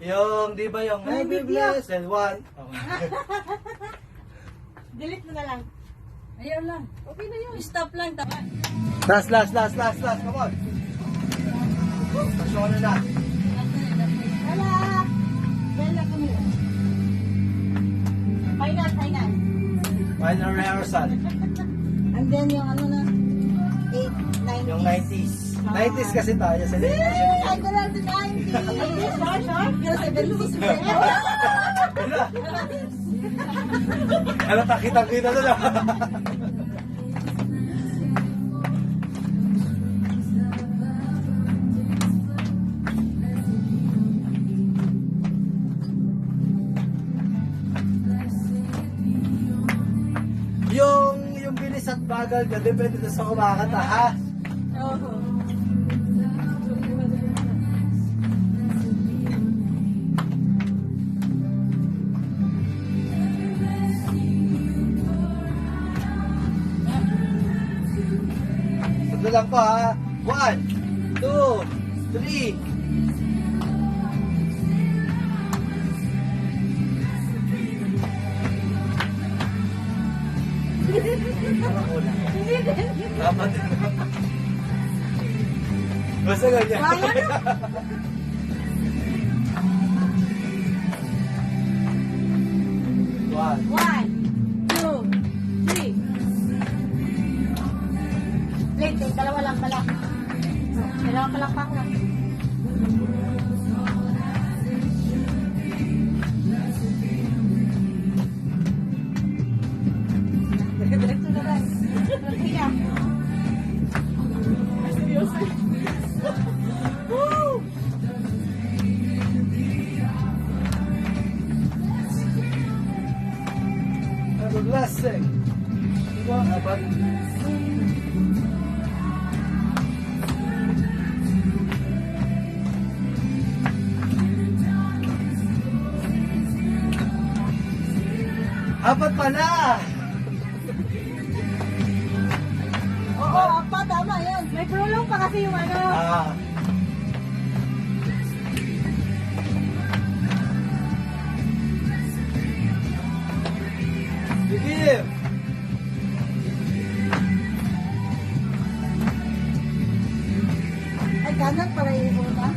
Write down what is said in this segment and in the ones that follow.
Yung, di ba yung May every video. blessed one. Delete mo na lang. Ayaw lang. Okay na yun. Stop lang. Tama. Last. Come on. Pasyon na. Wala. Bella kami. Final. Final rehearsal. And then yung ano na, 8, 9. Yung 90s. 90s kasi tayo sa celebration. Ay, ko lang sa 90s. Short. Yung 70s. Ano, takitang-kita na lang. yung bilis at bagal ka, depende na sa kumakanta, ha? Oo. Ito lang po, ha? 1, 2, 3. Parang kulang. Tama din. Basta ganyan. One. 1, 2, 3. Wait, dalawa lang pala. Dalawa palang pak lang. Diretso na lang. Kaya. Seryoso. Woo! Have a blessing. Diba? Dapat. Apat pala! Oo, apa, tama yan. May prolong pa kasi yung ano. Sige! Ay, kanan pala yung una.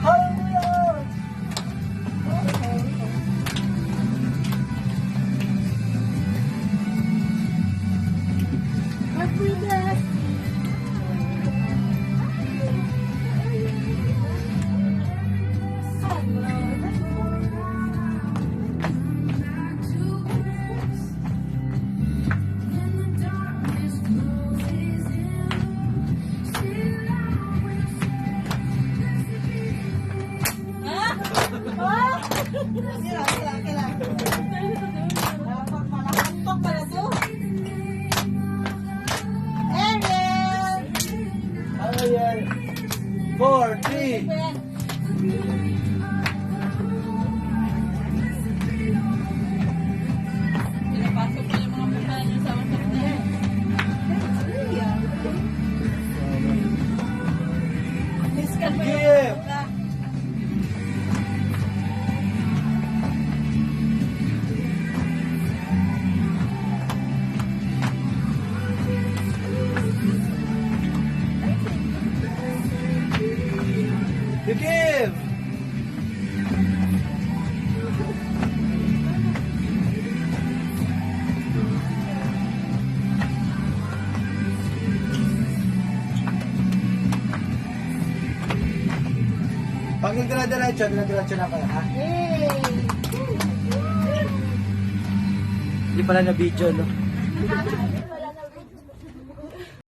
Hallelujah! Happy birthday. Malakampok pala to. Ariel! Ayan. 4, 3. Pinapasok ko yung mga punta niyo sa WhatsApp niya. Discount mo Give! yung You give! Pag nagdala-diretso na kayo, ha? Yay! Hindi pala na video, no?